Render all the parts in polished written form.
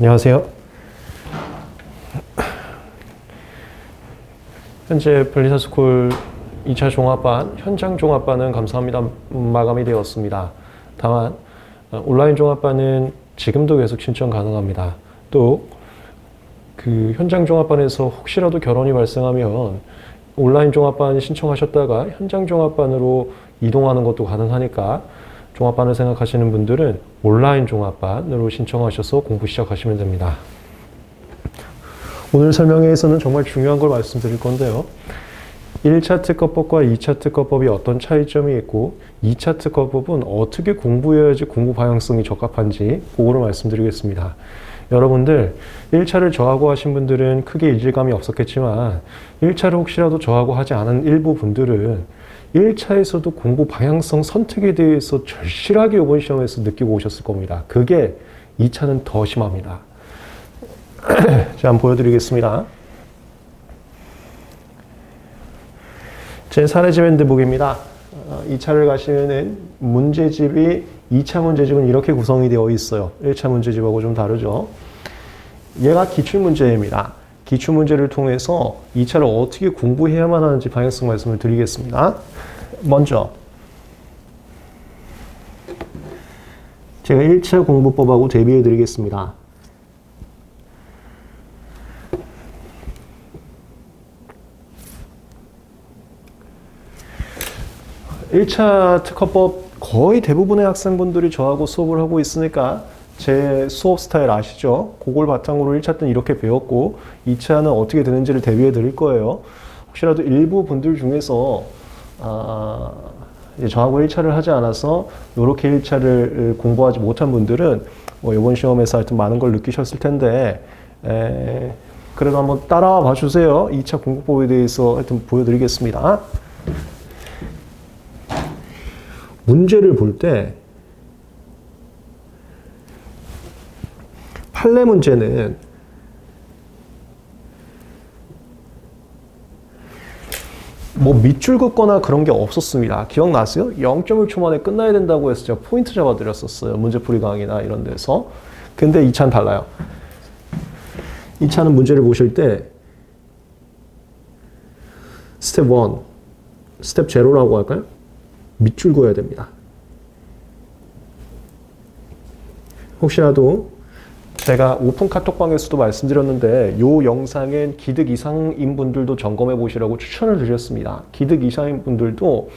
안녕하세요. 현재 블리사스쿨 2차 종합반, 현장 종합반은 감사합니다 마감이 되었습니다. 다만 온라인 종합반은 지금도 계속 신청 가능합니다. 또 그 현장 종합반에서 혹시라도 결혼이 발생하면 온라인 종합반 신청하셨다가 현장 종합반으로 이동하는 것도 가능하니까 종합반을 생각하시는 분들은 온라인 종합반으로 신청하셔서 공부 시작하시면 됩니다. 오늘 설명회에서는 정말 중요한 걸 말씀드릴 건데요. 1차 특허법과 2차 특허법이 어떤 차이점이 있고 2차 특허법은 어떻게 공부해야지 공부 방향성이 적합한지 그거를 말씀드리겠습니다. 여러분들 1차를 저하고 하신 분들은 크게 이질감이 없었겠지만 1차를 혹시라도 저하고 하지 않은 일부 분들은 1차에서도 공부 방향성 선택에 대해서 절실하게 이번 시험에서 느끼고 오셨을 겁니다. 그게 2차는 더 심합니다. 자, 한번 보여드리겠습니다. 제 사례집 핸드북입니다. 2차를 가시면은 문제집이 2차 문제집은 이렇게 구성이 되어 있어요. 1차 문제집하고 좀 다르죠. 얘가 기출문제입니다. 기출문제를 통해서 2차를 어떻게 공부해야만 하는지 방향성 말씀을 드리겠습니다. 먼저 제가 1차 공부법하고 대비해 드리겠습니다. (1차) 특허법 거의 대부분의 학생분들이 저하고 수업을 하고 있으니까 제 수업 스타일 아시죠? 그걸 바탕으로 1차 때는 이렇게 배웠고 2차는 어떻게 되는지를 대비해 드릴 거예요. 혹시라도 일부 분들 중에서 이제 저하고 1차를 하지 않아서 이렇게 1차를 공부하지 못한 분들은 뭐 이번 시험에서 하여튼 많은 걸 느끼셨을 텐데 그래도 한번 따라와 봐주세요. 2차 공부법에 대해서 하여튼 보여드리겠습니다. 문제를 볼 때 판례 문제는 뭐 밑줄 긋거나 그런 게 없었습니다. 기억나세요? 0.1초 만에 끝나야 된다고 해서 제가 포인트 잡아드렸었어요. 문제풀이 강의나 이런 데서. 근데 2차는 달라요. 2차는 문제를 보실 때 스텝 1, 스텝 0라고 할까요? 밑줄 그어야 됩니다. 혹시라도 제가 오픈 카톡방에서도 말씀드렸는데 이 영상엔 기득 이상인 분들도 점검해 보시라고 추천을 드렸습니다. 기득 이상인 분들도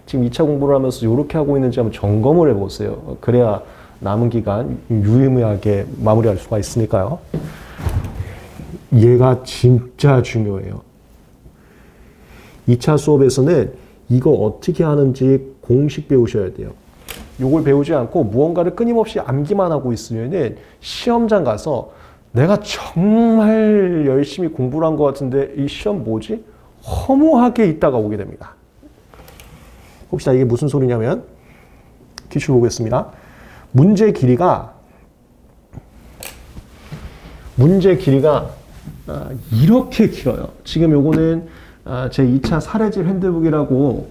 지금 2차 공부를 하면서 이렇게 하고 있는지 한번 점검을 해보세요. 그래야 남은 기간 유의미하게 마무리할 수가 있으니까요. 얘가 진짜 중요해요. 2차 수업에서는 이거 어떻게 하는지 공식 배우셔야 돼요. 요걸 배우지 않고 무언가를 끊임없이 암기만 하고 있으면은 시험장 가서 내가 정말 열심히 공부를 한 것 같은데 이 시험 뭐지? 허무하게 있다가 오게 됩니다. 혹시나 이게 무슨 소리냐면 기출 보겠습니다. 문제 길이가 이렇게 길어요. 지금 요거는 제 2차 사례집 핸드북이라고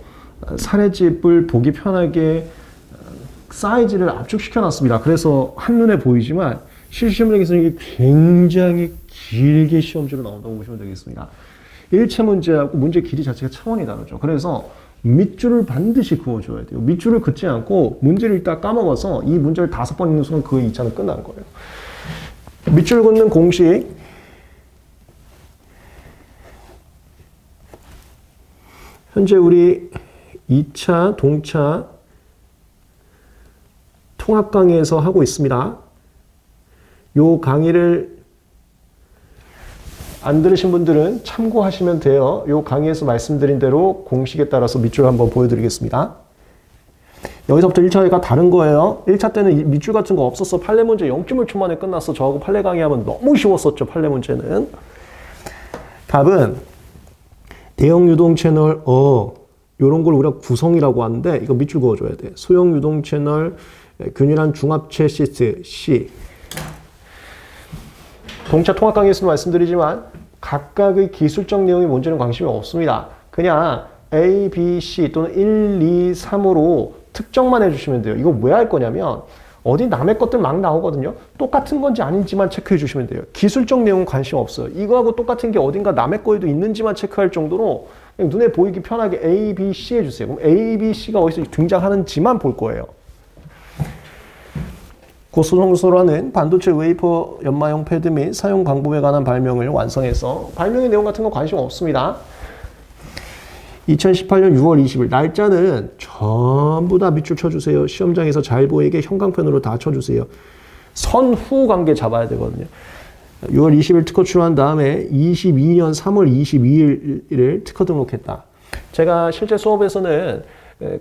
사례집을 보기 편하게 사이즈를 압축시켜 놨습니다. 그래서 한눈에 보이지만 실시험장에서는 이게 굉장히 길게 시험지로 나온다고 보시면 되겠습니다. 1차 문제하고 문제 길이 자체가 차원이 다르죠. 그래서 밑줄을 반드시 그어줘야 돼요. 밑줄을 긋지 않고 문제를 딱 까먹어서 이 문제를 5번 읽는 순간 그 2차는 끝난 거예요. 밑줄 긋는 공식. 현재 우리 2차, 동차 통합 강의에서 하고 있습니다. 요 강의를 안 들으신 분들은 참고하시면 돼요. 요 강의에서 말씀드린 대로 공식에 따라서 밑줄 한번 보여드리겠습니다. 여기서부터 1차가 다른 거예요. 1차 때는 밑줄 같은 거 없었어. 판례 문제 0.1초 만에 끝났어. 저하고 판례 강의하면 너무 쉬웠었죠. 판례 문제는. 답은 대형 유동 채널 요런 걸 우리가 구성이라고 하는데 이거 밑줄 그어줘야 돼. 소형 유동 채널 균일한 중합체 시트 C. 동차 통합 강의에서도 말씀드리지만 각각의 기술적 내용이 뭔지는 관심이 없습니다. 그냥 A, B, C 또는 1, 2, 3으로 특정만 해주시면 돼요. 이거 왜 할 거냐면 어디 남의 것들 막 나오거든요. 똑같은 건지 아닌지만 체크해 주시면 돼요. 기술적 내용은 관심 없어요. 이거하고 똑같은 게 어딘가 남의 거에도 있는지만 체크할 정도로 그냥 눈에 보이기 편하게 A, B, C 해주세요. 그럼 A, B, C가 어디서 등장하는지만 볼 거예요. 고소성소라는 반도체 웨이퍼 연마용 패드 및 사용 방법에 관한 발명을 완성해서 발명의 내용 같은 거 관심 없습니다. 2018년 6월 20일 날짜는 전부 다 밑줄 쳐주세요. 시험장에서 잘 보이게 형광펜으로 다 쳐주세요. 선후 관계 잡아야 되거든요. 6월 20일 특허 출원한 다음에 22년 3월 22일을 특허 등록했다. 제가 실제 수업에서는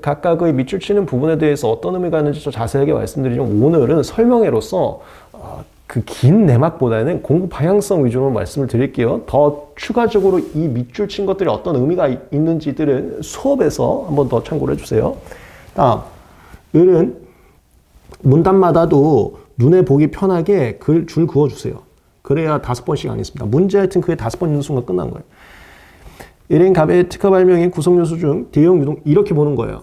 각각의 밑줄 치는 부분에 대해서 어떤 의미가 있는지 좀 자세하게 말씀드리지만 오늘은 설명회로서 그 긴 내막보다는 공부 방향성 위주로 말씀을 드릴게요. 더 추가적으로 이 밑줄 친 것들이 어떤 의미가 있는지들은 수업에서 한번 더 참고를 해주세요. 다음, 을은 문단마다도 눈에 보기 편하게 줄 그어주세요. 그래야 5번씩 안 있습니다. 문제 하여튼 그게 5번 있는 순간 끝난 거예요. 을은 갑의 특허 발명인 구성 요소 중 대형 유동 이렇게 보는 거예요.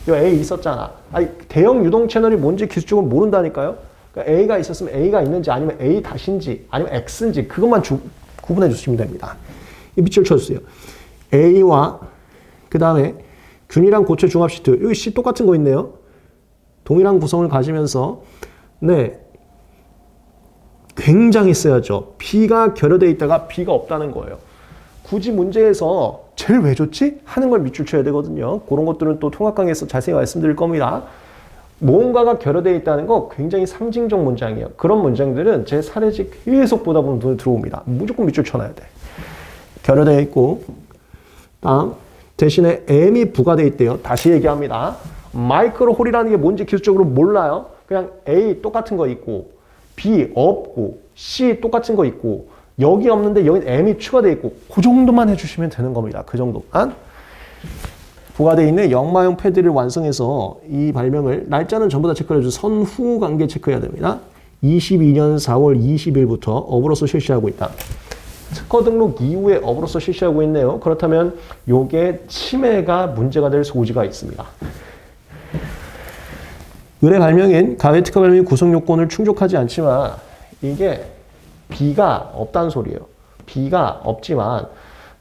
이 A 있었잖아. 아니 대형 유동 채널이 뭔지 기술적으로 모른다니까요. 그러니까 A가 있었으면 A가 있는지 아니면 A 다신지 아니면 X인지 그것만 구분해 주시면 됩니다. 이 밑줄 쳐주세요. A와 그 다음에 균이랑 고체 중합 시트 여기 시 똑같은 거 있네요. 동일한 구성을 가지면서 네 굉장히 세야죠. B가 결여되어 있다가 B가 없다는 거예요. 굳이 문제에서 쟤를 왜 줬지? 하는 걸 밑줄 쳐야 되거든요. 그런 것들은 또 통합 강의에서 자세히 말씀드릴 겁니다. 뭔가가 결여되어 있다는 거 굉장히 상징적 문장이에요. 그런 문장들은 제 사례집 계속 보다 보면 눈에 들어옵니다. 무조건 밑줄 쳐놔야 돼. 결여되어 있고 다음 대신에 M이 부과되어 있대요. 다시 얘기합니다. 마이크로 홀이라는 게 뭔지 기술적으로 몰라요. 그냥 A 똑같은 거 있고 B 없고 C 똑같은 거 있고 여기 없는데 여기 M이 추가되어 있고 그 정도만 해주시면 되는 겁니다. 그 정도만. 부과되어 있는 역마용 패드를 완성해서 이 발명을 날짜는 전부 다 체크를 해주세요. 선후 관계 체크해야 됩니다. 22년 4월 20일부터 업으로서 실시하고 있다. 특허 등록 이후에 업으로서 실시하고 있네요. 그렇다면 요게 침해가 문제가 될 소지가 있습니다. 을의 발명인 가외 특허 발명의 구성 요건을 충족하지 않지만 이게 B가 없다는 소리예요. B가 없지만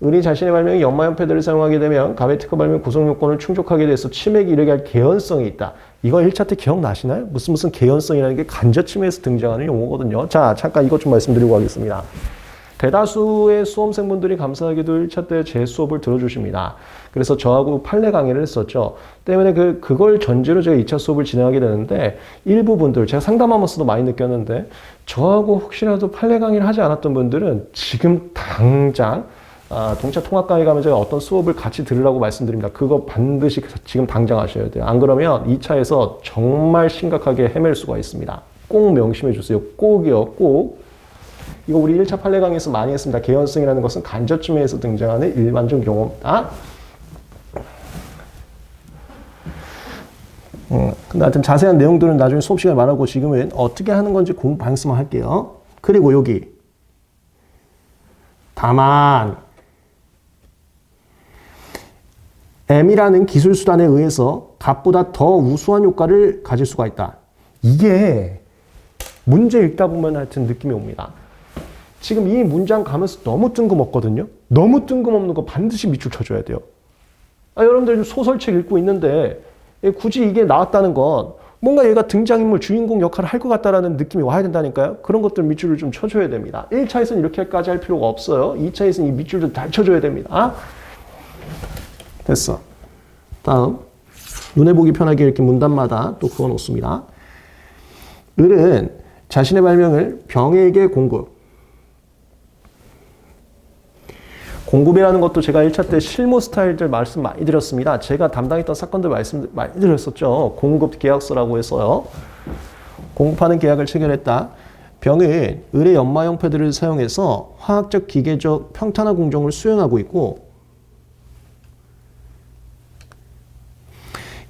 을이 자신의 발명이 연마형 패드를 사용하게 되면 가외 특허 발명 구성 요건을 충족하게 돼서 침해에 이르게 할 개연성이 있다. 이거 1차 때 기억나시나요? 무슨 개연성이라는 게 간접침해에서 등장하는 용어거든요. 자, 잠깐 이것 좀 말씀드리고 가겠습니다. 대다수의 수험생분들이 감사하게도 1차 때 제 수업을 들어주십니다. 그래서 저하고 판례 강의를 했었죠. 때문에 그걸 전제로 제가 2차 수업을 진행하게 되는데 일부 분들, 제가 상담하면서도 많이 느꼈는데 저하고 혹시라도 판례 강의를 하지 않았던 분들은 지금 당장 동차 통합 강의 가면 제가 어떤 수업을 같이 들으라고 말씀드립니다. 그거 반드시 지금 당장 하셔야 돼요. 안 그러면 2차에서 정말 심각하게 헤맬 수가 있습니다. 꼭 명심해 주세요. 꼭이요, 꼭. 이거 우리 1차 판례 강의에서 많이 했습니다. 개연성이라는 것은 간접침해에서 등장하는 일반적 용어입니다. 근데 하여튼 자세한 내용들은 나중에 수업 시간에 말하고 지금은 어떻게 하는 건지 공부 방향성만 할게요. 그리고 여기 다만 M이라는 기술 수단에 의해서 값보다 더 우수한 효과를 가질 수가 있다. 이게 문제 읽다 보면 하여튼 느낌이 옵니다. 지금 이 문장 가면서 너무 뜬금없거든요. 너무 뜬금없는 거 반드시 밑줄 쳐줘야 돼요. 여러분들 소설책 읽고 있는데 굳이 이게 나왔다는 건 뭔가 얘가 등장인물, 주인공 역할을 할 것 같다라는 느낌이 와야 된다니까요. 그런 것들 밑줄을 좀 쳐줘야 됩니다. 1차에서는 이렇게까지 할 필요가 없어요. 2차에서는 이 밑줄을 잘 쳐줘야 됩니다. 됐어. 다음 눈에 보기 편하게 이렇게 문단마다 또 그어 놓습니다. 을은 자신의 발명을 병에게 공급이라는 것도 제가 1차 때 실무 스타일들 말씀 많이 드렸습니다. 제가 담당했던 사건들 말씀 많이 드렸었죠. 공급 계약서라고 해서요. 공급하는 계약을 체결했다. 병은 을의 연마형 패드를 사용해서 화학적, 기계적, 평탄화 공정을 수행하고 있고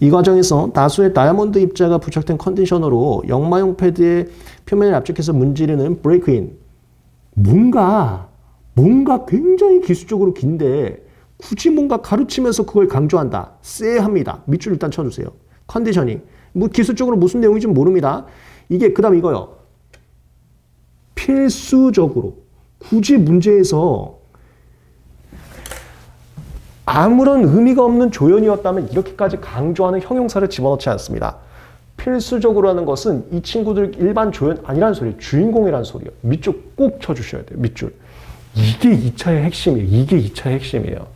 이 과정에서 다수의 다이아몬드 입자가 부착된 컨디셔너로 역마용 패드의 표면을 압축해서 문지르는 브레이크인. 뭔가 굉장히 기술적으로 긴데 굳이 뭔가 가르치면서 그걸 강조한다. 쎄합니다. 밑줄 일단 쳐주세요. 컨디셔닝. 뭐 기술적으로 무슨 내용인지 모릅니다. 이게 그 다음 이거요. 필수적으로 굳이 문제에서 아무런 의미가 없는 조연이었다면 이렇게까지 강조하는 형용사를 집어넣지 않습니다. 필수적으로 하는 것은 이 친구들 일반 조연 아니라는 소리예요. 주인공이라는 소리예요. 밑줄 꼭 쳐주셔야 돼요. 밑줄. 이게 2차의 핵심이에요. 이게 2차의 핵심이에요.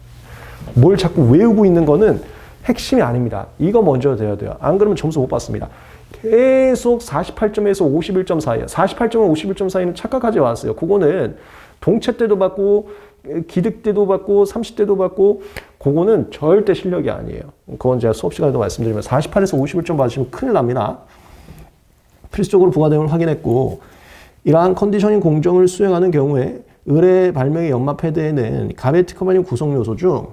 뭘 자꾸 외우고 있는 거는 핵심이 아닙니다. 이거 먼저 돼야 돼요. 안 그러면 점수 못 받습니다. 계속 48점에서 51점 사이에요. 48점과 51점 사이는 착각하지 마세요. 그거는 동체 때도 받고 기득 때도 받고 30대도 받고 그거는 절대 실력이 아니에요. 그건 제가 수업 시간에도 말씀드리면 48에서 51점 받으시면 큰일 납니다. 필수적으로 부과 내용을 확인했고 이러한 컨디셔닝 공정을 수행하는 경우에 의뢰 발명의 연마 패드에는 갑의 특허발령 구성 요소 중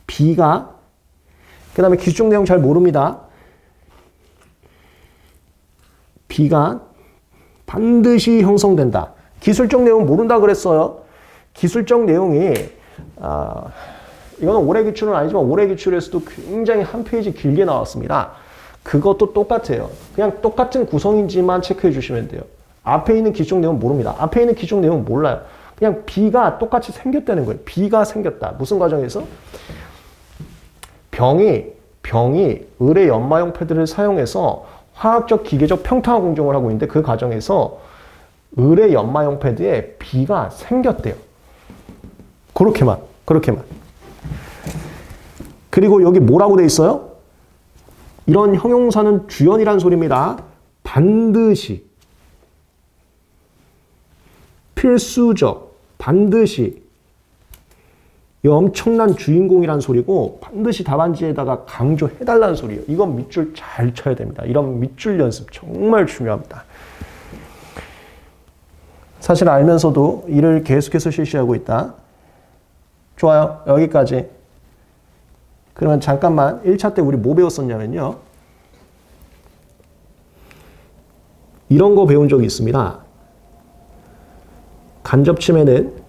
B가 그 다음에 기술적 내용 잘 모릅니다. B가 반드시 형성된다. 기술적 내용 모른다 그랬어요. 기술적 내용이 이거는 올해 기출은 아니지만 올해 기출에서도 굉장히 한 페이지 길게 나왔습니다. 그것도 똑같아요. 그냥 똑같은 구성인지만 체크해 주시면 돼요. 앞에 있는 기술적 내용은 모릅니다. 앞에 있는 기술적 내용은 몰라요. 그냥 B가 똑같이 생겼다는 거예요. B가 생겼다. 무슨 과정에서? 병이 의뢰 연마용 패드를 사용해서 화학적 기계적 평탄화 공정을 하고 있는데 그 과정에서 의뢰 연마용 패드에 B가 생겼대요. 그렇게만. 그리고 여기 뭐라고 돼 있어요? 이런 형용사는 주연이란 소리입니다. 반드시, 필수적, 반드시. 이 엄청난 주인공이란 소리고 반드시 답안지에다가 강조해달라는 소리예요. 이건 밑줄 잘 쳐야 됩니다. 이런 밑줄 연습 정말 중요합니다. 사실 알면서도 이를 계속해서 실시하고 있다. 좋아요. 여기까지. 그러면 잠깐만 1차 때 우리 뭐 배웠었냐면요. 이런 거 배운 적이 있습니다. 간접침해는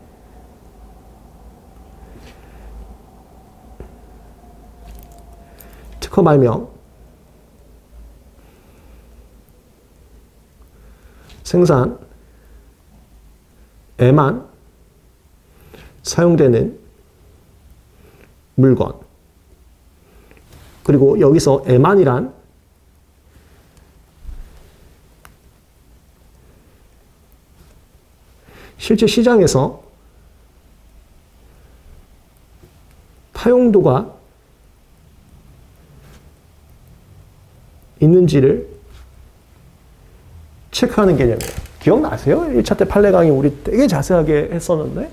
특허 발명, 생산, 에만 사용되는 물건. 그리고 여기서 에만이란 실제 시장에서 타용도가 있는지를 체크하는 개념이에요. 기억나세요? 1차 때 판례 강의 우리 되게 자세하게 했었는데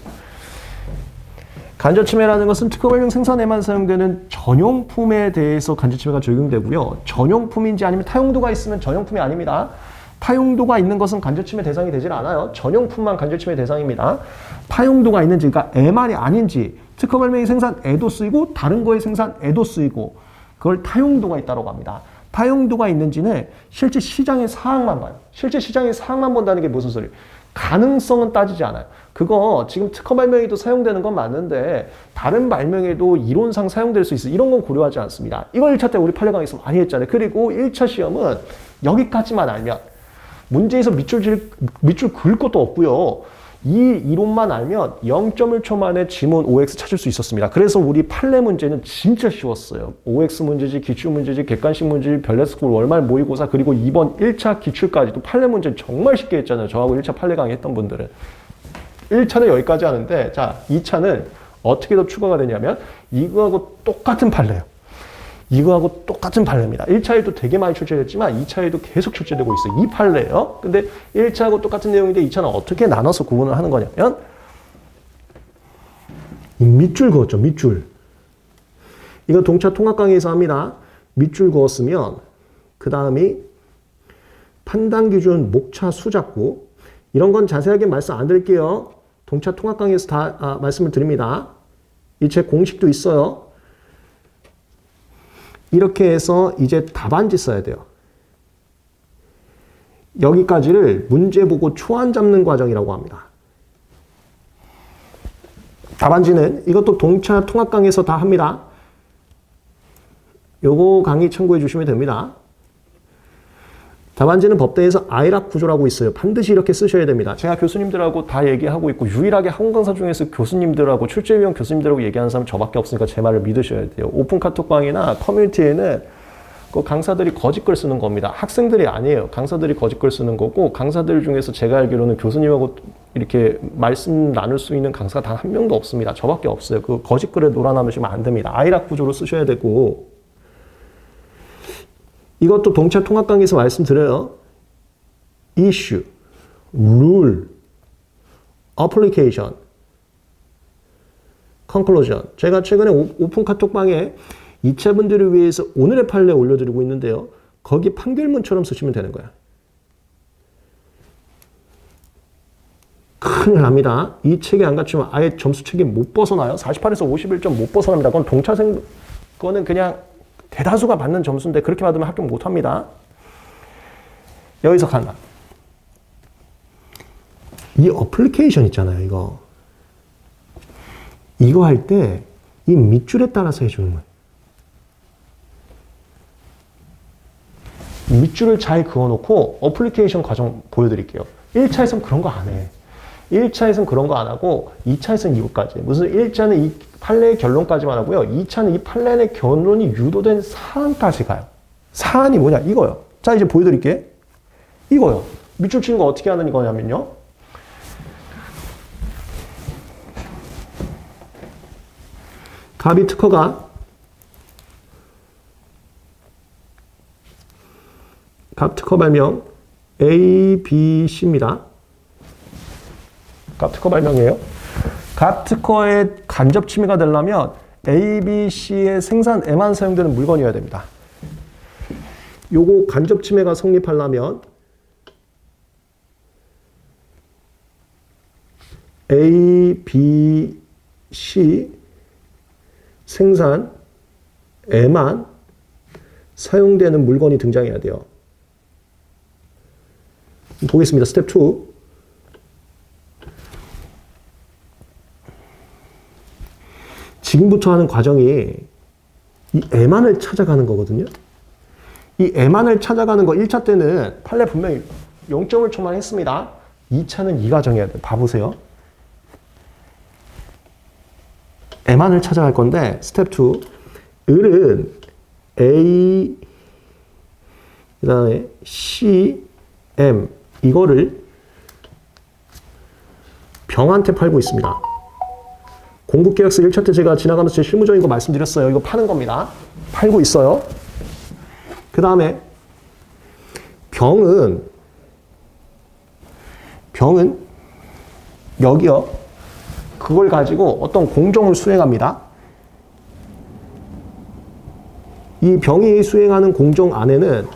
간접침해라는 것은 특허 발명 생산에만 사용되는 전용품에 대해서 간접침해가 적용되고요. 전용품인지 아니면 타용도가 있으면 전용품이 아닙니다. 타용도가 있는 것은 간접침해 대상이 되질 않아요. 전용품만 간접침해 대상입니다. 타용도가 있는지, 그러니까 에만이 아닌지, 특허 발명의 생산에도 쓰이고 다른 거의 생산에도 쓰이고 그걸 타용도가 있다고 합니다. 타용도가 있는지는 실제 시장의 사항만 봐요. 실제 시장의 사항만 본다는 게 무슨 소리예요? 가능성은 따지지 않아요. 그거 지금 특허 발명에도 사용되는 건 맞는데 다른 발명에도 이론상 사용될 수 있어요. 이런 건 고려하지 않습니다. 이거 1차 때 우리 판례 강의에서 많이 했잖아요. 그리고 1차 시험은 여기까지만 알면 문제에서 밑줄 그을 것도 없고요. 이 이론만 알면 0.1초 만에 지문 OX 찾을 수 있었습니다. 그래서 우리 판례 문제는 진짜 쉬웠어요. OX 문제지, 기출 문제지, 객관식 문제지, 별레스쿨 월말 모의고사 그리고 이번 1차 기출까지도 판례 문제 정말 쉽게 했잖아요. 저하고 1차 판례 강의 했던 분들은. 1차는 여기까지 하는데 자 2차는 어떻게 더 추가가 되냐면 이거하고 똑같은 판례예요. 이거하고 똑같은 판례입니다. 1차에도 되게 많이 출제됐지만 2차에도 계속 출제되고 있어요. 이 판례예요. 근데 1차하고 똑같은 내용인데 2차는 어떻게 나눠서 구분을 하는 거냐면 이 밑줄 그었죠. 밑줄. 이거 동차 통합 강의에서 합니다. 밑줄 그었으면 그 다음이 판단 기준, 목차, 수잡고 이런 건 자세하게 말씀 안 드릴게요. 동차 통합 강의에서 다 말씀을 드립니다. 이 책 공식도 있어요. 이렇게 해서 이제 답안지 써야 돼요. 여기까지를 문제 보고 초안 잡는 과정이라고 합니다. 답안지는 이것도 동차 통합 강의에서 다 합니다. 요거 강의 참고해 주시면 됩니다. 답안지는 법대에서 아이락 구조라고 있어요. 반드시 이렇게 쓰셔야 됩니다. 제가 교수님들하고 다 얘기하고 있고 유일하게 학원 강사 중에서 교수님들하고 출제위원 교수님들하고 얘기하는 사람 저밖에 없으니까 제 말을 믿으셔야 돼요. 오픈 카톡방이나 커뮤니티에는 그 강사들이 거짓글 쓰는 겁니다. 학생들이 아니에요. 강사들이 거짓글 쓰는 거고 강사들 중에서 제가 알기로는 교수님하고 이렇게 말씀 나눌 수 있는 강사가 단 한 명도 없습니다. 저밖에 없어요. 그 거짓글에 놀아나시면 안 됩니다. 아이락 구조로 쓰셔야 되고 이것도 동차 통합 강의에서 말씀드려요. issue, rule, application, conclusion. 제가 최근에 오픈 카톡방에 이차분들을 위해서 오늘의 판례 올려드리고 있는데요. 거기 판결문처럼 쓰시면 되는 거야. 큰일 납니다. 이 책에 안 갖추면 아예 점수 책이 못 벗어나요. 48에서 51점 못 벗어납니다. 그건 동차생 거는 그냥 대다수가 받는 점수인데 그렇게 받으면 합격 못합니다. 여기서 간다. 이 어플리케이션 있잖아요. 이거 할 때 이 밑줄에 따라서 해주는 거예요. 밑줄을 잘 그어놓고 어플리케이션 과정 보여드릴게요. 1차에서는 그런 거 안 해. 1차에서는 그런 거 안 하고 2차에서는 이것까지. 무슨 1차는 이 판례의 결론까지만 하고요. 2차는 이 판례의 결론이 유도된 사안까지 가요. 사안이 뭐냐? 이거요. 자, 이제 보여드릴게. 이거요. 밑줄 치는 거 어떻게 하는 거냐면요. 갑이 특허가 갑 특허 발명 A, B, C입니다. 갑 특허 발명이에요. 갑 특허의 간접 침해가 되려면 A, B, C의 생산에만 사용되는 물건이어야 됩니다. 요거 간접 침해가 성립하려면 A, B, C 생산에만 사용되는 물건이 등장해야 돼요. 보겠습니다. 스텝 2. 지금부터 하는 과정이 이 애만을 찾아가는 거거든요. 이 애만을 찾아가는 거 1차 때는 판례 분명히 0점을 초만했습니다. 2차는 이 과정이어야 돼요. 봐보세요. 애만을 찾아갈 건데 스텝 2. 을은 A 그 다음에 C, M 이거를 병한테 팔고 있습니다. 공급계약서 1차 때 제가 지나가면서 제 실무적인 거 말씀드렸어요. 이거 파는 겁니다. 팔고 있어요. 그 다음에 병은 여기요. 그걸 가지고 어떤 공정을 수행합니다. 이 병이 수행하는 공정 안에는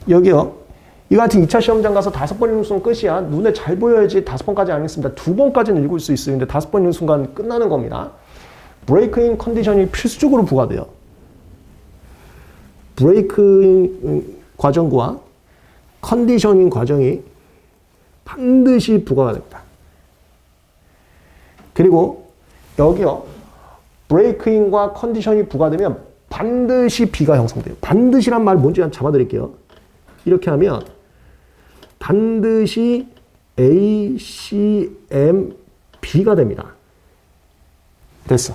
여기요. 이 같은 2차 시험장 가서 5번 읽는 순간 끝이야. 눈에 잘 보여야지 5번까지 안 읽습니다. 2번까지는 읽을 수 있어요. 근데 5번 읽는 순간 끝나는 겁니다. 브레이크인 컨디션이 필수적으로 부과돼요. 브레이크인 과정과 컨디셔닝 과정이 반드시 부과가 됩니다. 그리고 여기요. 브레이크인과 컨디션이 부과되면 반드시 B가 형성돼요. 반드시란 말 뭔지 잡아드릴게요. 이렇게 하면 반드시 A, C, M, B가 됩니다. 됐어.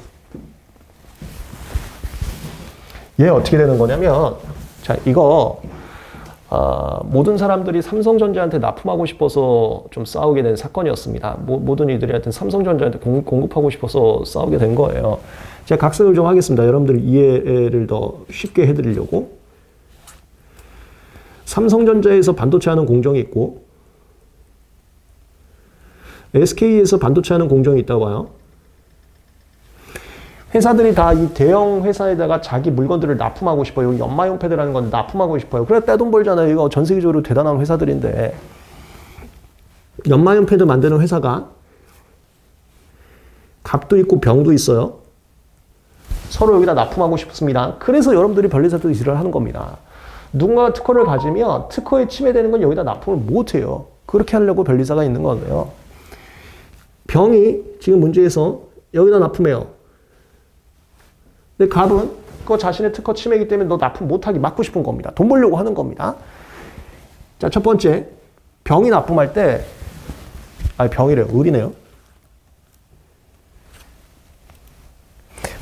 얘 어떻게 되는 거냐면 자 이거 모든 사람들이 삼성전자한테 납품하고 싶어서 좀 싸우게 된 사건이었습니다. 모든 이들이 하여튼 삼성전자한테 공급하고 싶어서 싸우게 된 거예요. 제가 각색을 좀 하겠습니다. 여러분들 이해를 더 쉽게 해드리려고. 삼성전자에서 반도체 하는 공정이 있고 SK에서 반도체 하는 공정이 있다고 봐요. 회사들이 다 이 대형 회사에다가 자기 물건들을 납품하고 싶어요. 연마용 패드라는 건 납품하고 싶어요. 그래 떼돈 벌잖아요. 이거 전 세계적으로 대단한 회사들인데 연마용 패드 만드는 회사가 갑도 있고 병도 있어요. 서로 여기다 납품하고 싶습니다. 그래서 여러분들이 변리사들 일을 하는 겁니다. 누군가가 특허를 가지면 특허에 침해되는 건 여기다 납품을 못해요. 그렇게 하려고 변리사가 있는 거예요. 병이 지금 문제에서 여기다 납품해요. 근데 갑은 그거 자신의 특허 침해이기 때문에 너 납품 못하게 막고 싶은 겁니다. 돈 벌려고 하는 겁니다. 자, 첫 번째, 병이 납품할 때, 병이래요. 을이네요.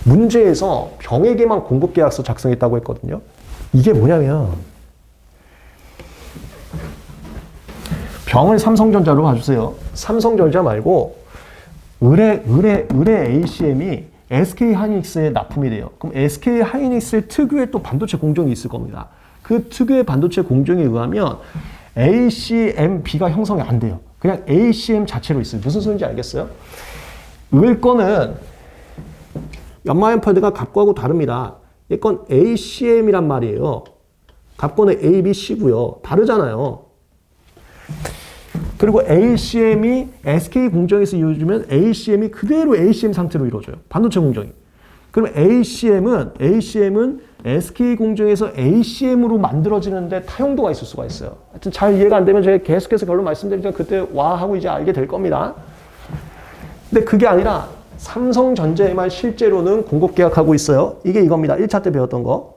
문제에서 병에게만 공급계약서 작성했다고 했거든요. 이게 뭐냐면, 병을 삼성전자로 봐주세요. 삼성전자 말고, 을의 ACM이 SK 하이닉스에 납품이 돼요. 그럼 SK 하이닉스의 특유의 또 반도체 공정이 있을 겁니다. 그 특유의 반도체 공정에 의하면 ACMB가 형성이 안 돼요. 그냥 ACM 자체로 있어요. 무슨 소리인지 알겠어요? 을 거는 연마연펄드가 갑과하고 다릅니다. 얘 건 ACM이란 말이에요. 갑거는 A, B, C고요. 다르잖아요. 그리고 ACM이 SK 공정에서 이루어지면 ACM이 그대로 ACM 상태로 이루어져요. 반도체 공정이. 그럼 ACM은 SK 공정에서 ACM으로 만들어지는데 타용도가 있을 수가 있어요. 하여튼 잘 이해가 안 되면 제가 계속해서 결론 말씀드리면 그때 와 하고 이제 알게 될 겁니다. 근데 그게 아니라 삼성전자에만 실제로는 공급 계약하고 있어요. 이게 이겁니다. 1차 때 배웠던 거.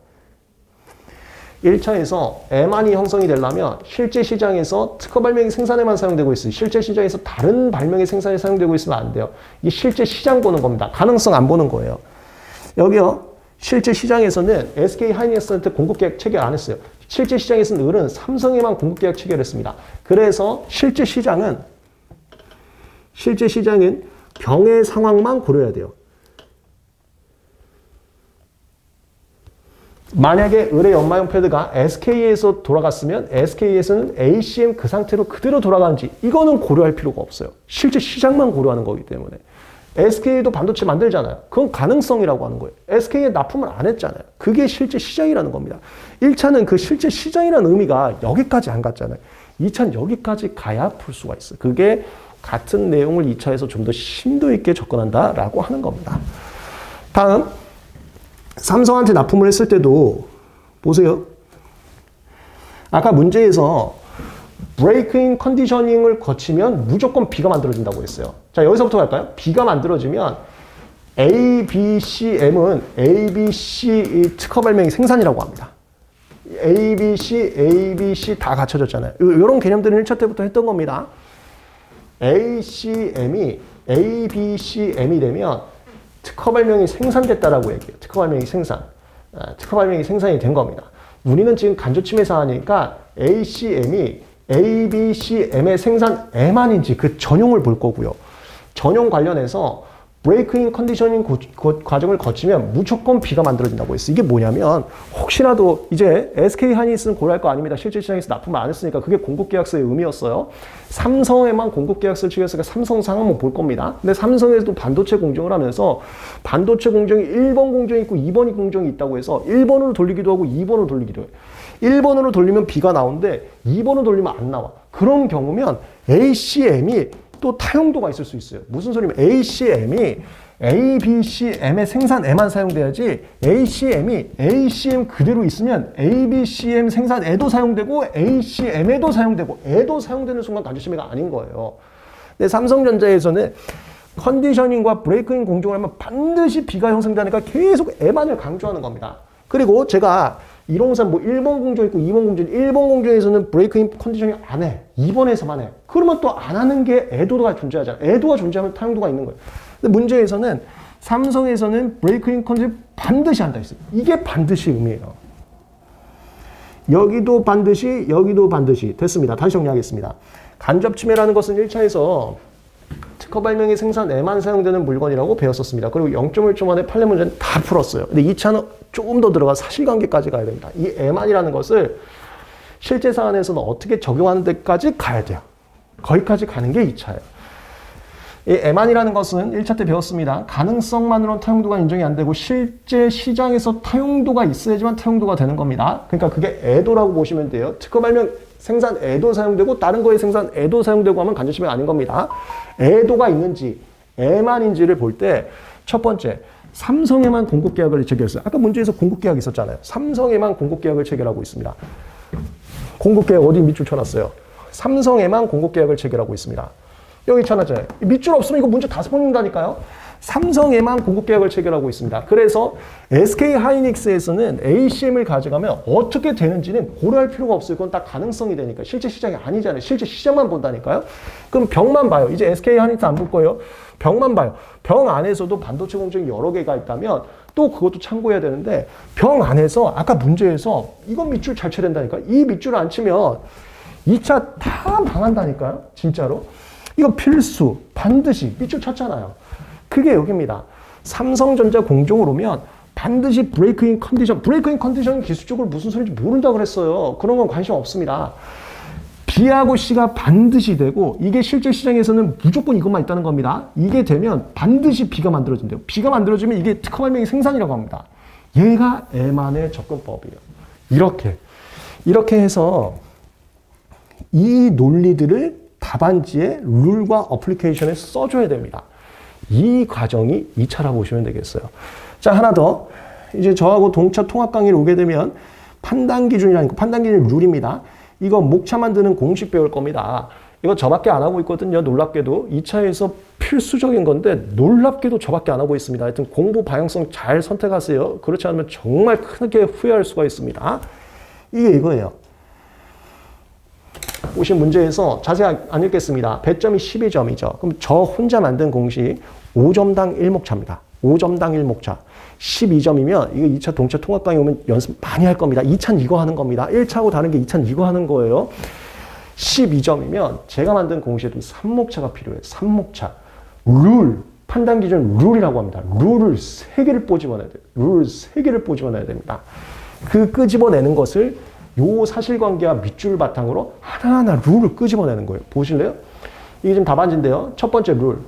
1차에서 M안이 형성이 되려면 실제 시장에서 특허 발명의 생산에만 사용되고 있어요. 실제 시장에서 다른 발명의 생산에 사용되고 있으면 안 돼요. 이게 실제 시장 보는 겁니다. 가능성 안 보는 거예요. 여기요. 실제 시장에서는 SK 하이닉스한테 공급계약 체결 안 했어요. 실제 시장에서는 을은 삼성에만 공급계약 체결했습니다. 그래서 실제 시장은 병의 상황만 고려해야 돼요. 만약에 을의 연마용 패드가 SK에서 돌아갔으면 SK에서는 ACM 그 상태로 그대로 돌아가는지 이거는 고려할 필요가 없어요. 실제 시장만 고려하는 거기 때문에. SK도 반도체 만들잖아요. 그건 가능성이라고 하는 거예요. SK에 납품을 안 했잖아요. 그게 실제 시장이라는 겁니다. 1차는 그 실제 시장이라는 의미가 여기까지 안 갔잖아요. 2차는 여기까지 가야 풀 수가 있어요. 그게 같은 내용을 2차에서 좀 더 심도 있게 접근한다라고 하는 겁니다. 다음, 삼성한테 납품을 했을 때도 보세요. 아까 문제에서 브레이크인 컨디셔닝을 거치면 무조건 B가 만들어진다고 했어요. 자, 여기서부터 갈까요? B가 만들어지면 A, B, C, M은 A, B, C 특허 발명의 생산이라고 합니다. A, B, C 다 갖춰졌잖아요. 이런 개념들은 1차 때부터 했던 겁니다. A, C, M이 A, B, C, M이 되면 특허 발명이 생산됐다라고 얘기해요. 특허 발명이 생산이 된 겁니다. 우리는 지금 간접침해 사안이니까 ACM이 A, B, C, M의 생산 M안인지 그 전용을 볼 거고요. 전용 관련해서 브레이크인 컨디셔닝 과정을 거치면 무조건 B가 만들어진다고 했어요. 이게 뭐냐면 혹시라도 이제 SK 하이닉스는 고려할 거 아닙니다. 실제 시장에서 납품을 안 했으니까 그게 공급계약서의 의미였어요. 삼성에만 공급계약서를 체결했으니까 삼성 상황 한번 볼 겁니다. 근데 삼성에서도 반도체 공정을 하면서 반도체 공정이 1번 공정이 있고 2번 공정이 있다고 해서 1번으로 돌리기도 하고 2번으로 돌리기도 해요. 1번으로 돌리면 B가 나오는데 2번으로 돌리면 안 나와. 그런 경우면 ACM이 또 타용도가 있을 수 있어요. 무슨 소리냐면 ACM이 A, B, C, M의 생산 M만 사용돼야지 ACM이 ACM 그대로 있으면 A, B, C, M 생산에도 사용되고 ACM에도 사용되고 에도 사용되는 순간 간접침해가 아닌 거예요. 근데 삼성전자에서는 컨디셔닝과 브레이크인 공정을 하면 반드시 B가 형성되니까 계속 M만을 강조하는 겁니다. 그리고 제가 이론상 뭐 1번 공정 있고 2번 공정, 1번 공정에서는 브레이크인 컨디셔닝 안 해. 2번에서만 해. 그러면 또 안 하는 게 애도가 존재하잖아. 애도가 존재하면 타용도가 있는 거예요. 근데 문제에서는 삼성에서는 브레이크인 컨디셔닝 반드시 한다 했어요. 이게 반드시 의미예요. 여기도 반드시, 여기도 반드시. 됐습니다. 다시 정리하겠습니다. 간접침해라는 것은 1차에서 특허 발명의 생산 M만 사용되는 물건이라고 배웠었습니다. 그리고 0.1초 만에 판례 문제는 다 풀었어요. 근데 2차는 조금 더 들어가 사실관계까지 가야 됩니다. 이 M안이라는 것을 실제 사안에서는 어떻게 적용하는 데까지 가야 돼요. 거기까지 가는 게 2차예요. 이 M안이라는 것은 1차 때 배웠습니다. 가능성만으로는 타용도가 인정이 안 되고 실제 시장에서 타용도가 있어야지만 타용도가 되는 겁니다. 그러니까 그게 애도라고 보시면 돼요. 특허 발명 생산 애도 사용되고 다른 거에 생산 애도 사용되고 하면 간접침해가 아닌 겁니다. 애도가 있는지 M안인지를 볼 때 첫 번째 삼성에만 공급계약을 체결했어요. 아까 문제에서 공급계약이 있었잖아요. 삼성에만 공급계약을 체결하고 있습니다. 공급계약 어디 밑줄 쳐놨어요. 삼성에만 공급계약을 체결하고 있습니다. 여기 있잖아요. 밑줄 없으면 이거 문제 다 풀린다니까요. 삼성에만 공급 계약을 체결하고 있습니다. 그래서 SK 하이닉스에서는 ACM을 가져가면 어떻게 되는지는 고려할 필요가 없어요. 그건 다 가능성이 되니까. 실제 시장이 아니잖아요. 실제 시장만 본다니까요. 그럼 병만 봐요. 이제 SK 하이닉스 안 볼 거예요. 병만 봐요. 병 안에서도 반도체 공정이 여러 개가 있다면 또 그것도 참고해야 되는데 병 안에서 아까 문제에서 이건 밑줄 잘 쳐야 된다니까. 이 밑줄을 안 치면 2차 다 망한다니까요. 진짜로. 이거 필수. 반드시 밑줄 쳤잖아요. 그게 여기입니다. 삼성전자 공정으로 오면 반드시 브레이크인 컨디션. 브레이크인 컨디션이 기술적으로 무슨 소리인지 모른다고 그랬어요. 그런 건 관심 없습니다. B하고 C가 반드시 되고 이게 실제 시장에서는 무조건 이것만 있다는 겁니다. 이게 되면 반드시 B가 만들어진대요. B가 만들어지면 이게 특허 발명의 생산이라고 합니다. 얘가 에만의 접근법이에요. 이렇게 해서 이 논리들을 답안지에 룰과 어플리케이션에 써줘야 됩니다. 이 과정이 2차라고 보시면 되겠어요. 자, 하나 더. 이제 저하고 동차 통합 강의를 오게 되면 판단 기준이라는 거, 판단 기준 룰입니다. 이거 목차 만드는 공식 배울 겁니다. 이거 저밖에 안 하고 있거든요. 놀랍게도 2차에서 필수적인 건데 놀랍게도 저밖에 안 하고 있습니다. 하여튼 공부 방향성 잘 선택하세요. 그렇지 않으면 정말 크게 후회할 수가 있습니다. 이게 이거예요. 오신 문제에서 자세히 안 읽겠습니다. 배점이 12점이죠. 그럼 저 혼자 만든 공식 5점당 1목차입니다. 5점당 1목차. 12점이면 이거 2차 동차 통합 강의 오면 연습 많이 할 겁니다. 2차는 이거 하는 겁니다. 1차하고 다른 게 2차는 이거 하는 거예요. 12점이면 제가 만든 공시에도 3목차가 필요해요. 3목차. 룰. 판단 기준 룰이라고 합니다. 룰을 3개를 끄집어내야 돼요. 룰을 3개를 끄집어내야 됩니다. 그 끄집어내는 것을 요 사실관계와 밑줄 바탕으로 하나하나 룰을 끄집어내는 거예요. 보실래요? 이게 지금 답안지인데요. 첫 번째 룰.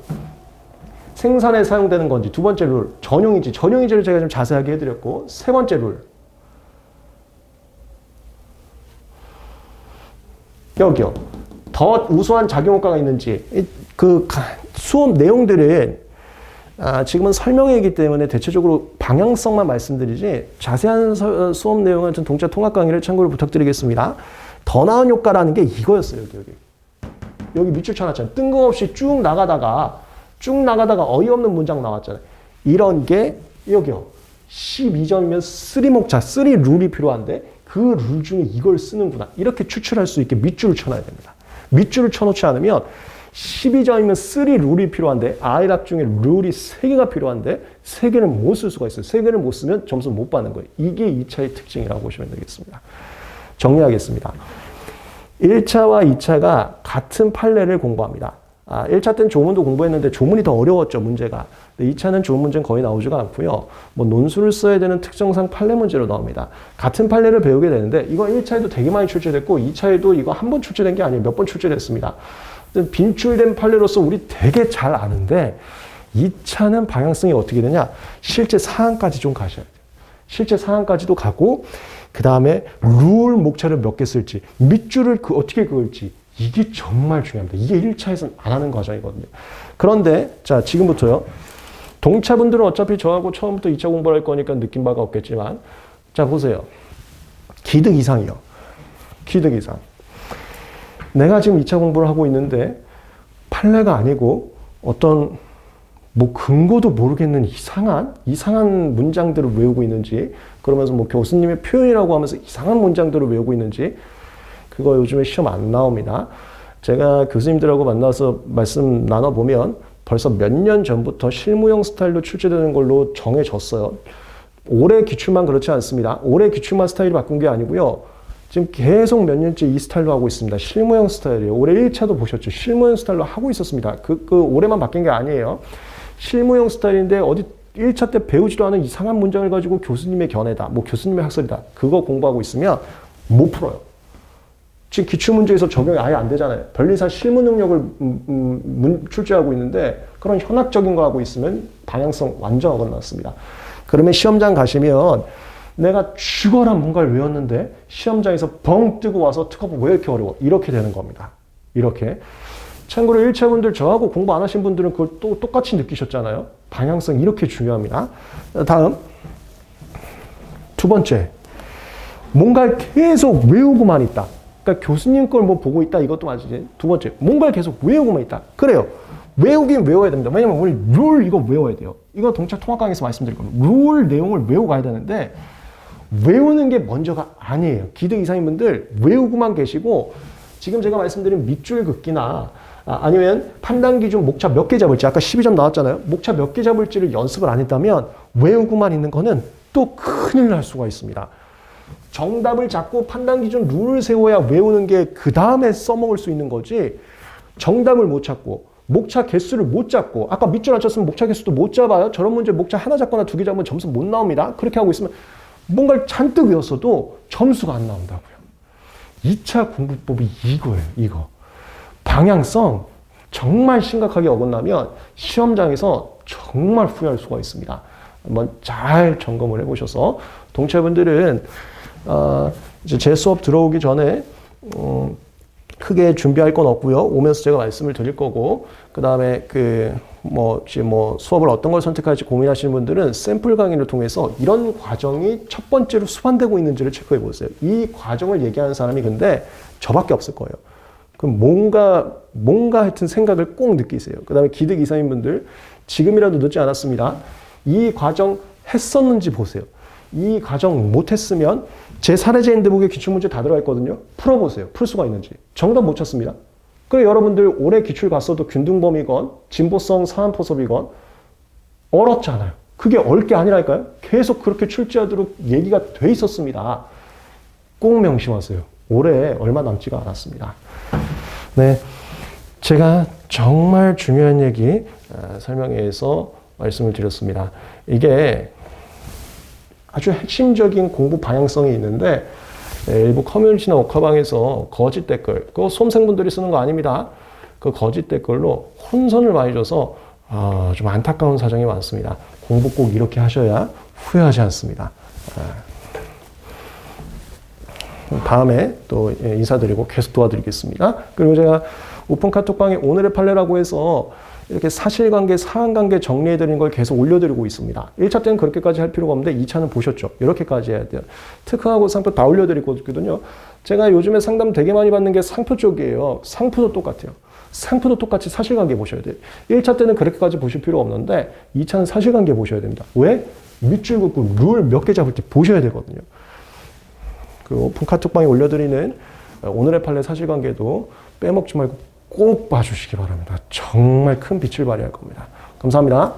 생산에 사용되는 건지, 두 번째 룰, 전용인지, 전용인지를 제가 좀 자세하게 해드렸고, 세 번째 룰. 여기요. 더 우수한 작용효과가 있는지, 그 수업 내용들은 지금은 설명회이기 때문에 대체적으로 방향성만 말씀드리지 자세한 수업 내용은 동차 통합 강의를 참고를 부탁드리겠습니다. 더 나은 효과라는 게 이거였어요. 여기 밑줄 쳐놨잖아요. 뜬금없이 쭉 나가다가 어이없는 문장 나왔잖아요. 이런 게 여기요. 12점이면 3목차, 3 룰이 필요한데 그 룰 중에 이걸 쓰는구나. 이렇게 추출할 수 있게 밑줄을 쳐놔야 됩니다. 밑줄을 쳐놓지 않으면 12점이면 3 룰이 필요한데 아이락 중에 룰이 3개가 필요한데 3개를 못 쓸 수가 있어요. 3개를 못 쓰면 점수 못 받는 거예요. 이게 2차의 특징이라고 보시면 되겠습니다. 정리하겠습니다. 1차와 2차가 같은 판례를 공부합니다. 1차 때는 조문도 공부했는데 조문이 더 어려웠죠, 문제가. 근데 2차는 조문 문제는 거의 나오지가 않고요. 뭐 논술을 써야 되는 특정상 판례 문제로 나옵니다. 같은 판례를 배우게 되는데 이거 1차에도 되게 많이 출제됐고 2차에도 이거 한 번 출제된 게 아니에요. 몇 번 출제됐습니다. 빈출된 판례로서 우리 되게 잘 아는데 2차는 방향성이 어떻게 되냐? 실제 사항까지 좀 가셔야 돼요. 실제 사항까지도 가고 그 다음에 룰 목차를 몇 개 쓸지 밑줄을 어떻게 그을지 이게 정말 중요합니다. 이게 1차에서는 안 하는 과정이거든요. 그런데 자 지금부터요. 동차분들은 어차피 저하고 처음부터 2차 공부를 할 거니까 느낀 바가 없겠지만 자 보세요. 기득 이상이요. 기득 이상. 내가 지금 2차 공부를 하고 있는데 판례가 아니고 어떤 뭐 근거도 모르겠는 이상한 문장들을 외우고 있는지 그러면서 뭐 교수님의 표현이라고 하면서 이상한 문장들을 외우고 있는지 그거 요즘에 시험 안 나옵니다. 제가 교수님들하고 만나서 말씀 나눠보면 벌써 몇 년 전부터 실무형 스타일로 출제되는 걸로 정해졌어요. 올해 기출만 그렇지 않습니다. 올해 기출만 스타일이 바꾼 게 아니고요. 지금 계속 몇 년째 이 스타일로 하고 있습니다. 실무형 스타일이에요. 올해 1차도 보셨죠? 실무형 스타일로 하고 있었습니다. 올해만 바뀐 게 아니에요. 실무형 스타일인데 어디 1차 때 배우지도 않은 이상한 문장을 가지고 교수님의 견해다. 뭐 교수님의 학설이다. 그거 공부하고 있으면 못 풀어요. 지금 기출문제에서 적용이 아예 안 되잖아요. 변리사 실무 능력을 출제하고 있는데 그런 현학적인 거 하고 있으면 방향성 완전 어긋났습니다. 그러면 시험장 가시면 내가 죽어라 뭔가를 외웠는데 시험장에서 벙 뜨고 와서 특허법 왜 이렇게 어려워? 이렇게 되는 겁니다. 이렇게. 참고로 1차분들 저하고 공부 안 하신 분들은 그걸 또 똑같이 느끼셨잖아요. 방향성 이렇게 중요합니다. 다음 두 번째 뭔가를 계속 외우고만 있다. 그러니까 교수님 걸 뭐 보고 있다 이것도 맞지. 두 번째, 뭔가를 계속 외우고만 있다. 그래요. 외우긴 외워야 됩니다. 왜냐면 우리 룰 이거 외워야 돼요. 이거 동차 통합 강의에서 말씀드릴 겁니다. 룰 내용을 외우고 가야 되는데 외우는 게 먼저가 아니에요. 기드 이사님분들 외우고만 계시고 지금 제가 말씀드린 밑줄 긋기나 아니면 판단 기준 목차 몇 개 잡을지 아까 12점 나왔잖아요. 목차 몇 개 잡을지를 연습을 안 했다면 외우고만 있는 거는 또 큰일 날 수가 있습니다. 정답을 잡고 판단 기준 룰을 세워야 외우는 게 그 다음에 써먹을 수 있는 거지 정답을 못 찾고 목차 개수를 못 잡고 아까 밑줄 안 쳤으면 목차 개수도 못 잡아요. 저런 문제 목차 하나 잡거나 두 개 잡으면 점수 못 나옵니다. 그렇게 하고 있으면 뭔가를 잔뜩 외웠어도 점수가 안 나온다고요. 2차 공부법이 이거예요. 이거. 방향성 정말 심각하게 어긋나면 시험장에서 정말 후회할 수가 있습니다. 한번 잘 점검을 해보셔서 동체분들은 이제 제 수업 들어오기 전에 크게 준비할 건 없고요. 오면서 제가 말씀을 드릴 거고 그 다음에 수업을 어떤 걸 선택할지 고민하시는 분들은 샘플 강의를 통해서 이런 과정이 첫 번째로 수반되고 있는지를 체크해 보세요. 이 과정을 얘기하는 사람이 근데 저밖에 없을 거예요. 그럼 뭔가 하여튼 생각을 꼭 느끼세요. 그 다음에 기득 이사님분들 지금이라도 늦지 않았습니다. 이 과정 했었는지 보세요. 이 과정 못했으면 제 사례제 인드북에 기출문제 다 들어가 있거든요. 풀어보세요. 풀 수가 있는지. 정답 못 찾습니다. 그래 여러분들 올해 기출 갔어도 균등범이건 진보성 사안포섭이건 얼었잖아요. 그게 얼 게 아니랄까요? 계속 그렇게 출제하도록 얘기가 돼 있었습니다. 꼭 명심하세요. 올해 얼마 남지가 않았습니다. 네, 제가 정말 중요한 얘기 설명회에서 말씀을 드렸습니다. 이게 아주 핵심적인 공부 방향성이 있는데 일부 커뮤니티나 옥화방에서 거짓 댓글, 그거 수험생분들이 쓰는 거 아닙니다. 그 거짓 댓글로 혼선을 많이 줘서 좀 안타까운 사정이 많습니다. 공부 꼭 이렇게 하셔야 후회하지 않습니다. 다음에 또 인사드리고 계속 도와드리겠습니다. 그리고 제가 오픈 카톡방에 오늘의 판례라고 해서 이렇게 사실관계, 사안관계 정리해드리는 걸 계속 올려드리고 있습니다. 1차 때는 그렇게까지 할 필요가 없는데 2차는 보셨죠? 이렇게까지 해야 돼요. 특허하고 상표 다 올려드리고 있거든요. 제가 요즘에 상담 되게 많이 받는 게 상표 쪽이에요. 상표도 똑같아요. 상표도 똑같이 사실관계 보셔야 돼요. 1차 때는 그렇게까지 보실 필요 없는데 2차는 사실관계 보셔야 됩니다. 왜? 밑줄 긋고 룰 몇 개 잡을 때 보셔야 되거든요. 그 오픈 카톡방에 올려드리는 오늘의 판례 사실관계도 빼먹지 말고 꼭 봐주시기 바랍니다. 정말 큰 빛을 발휘할 겁니다. 감사합니다.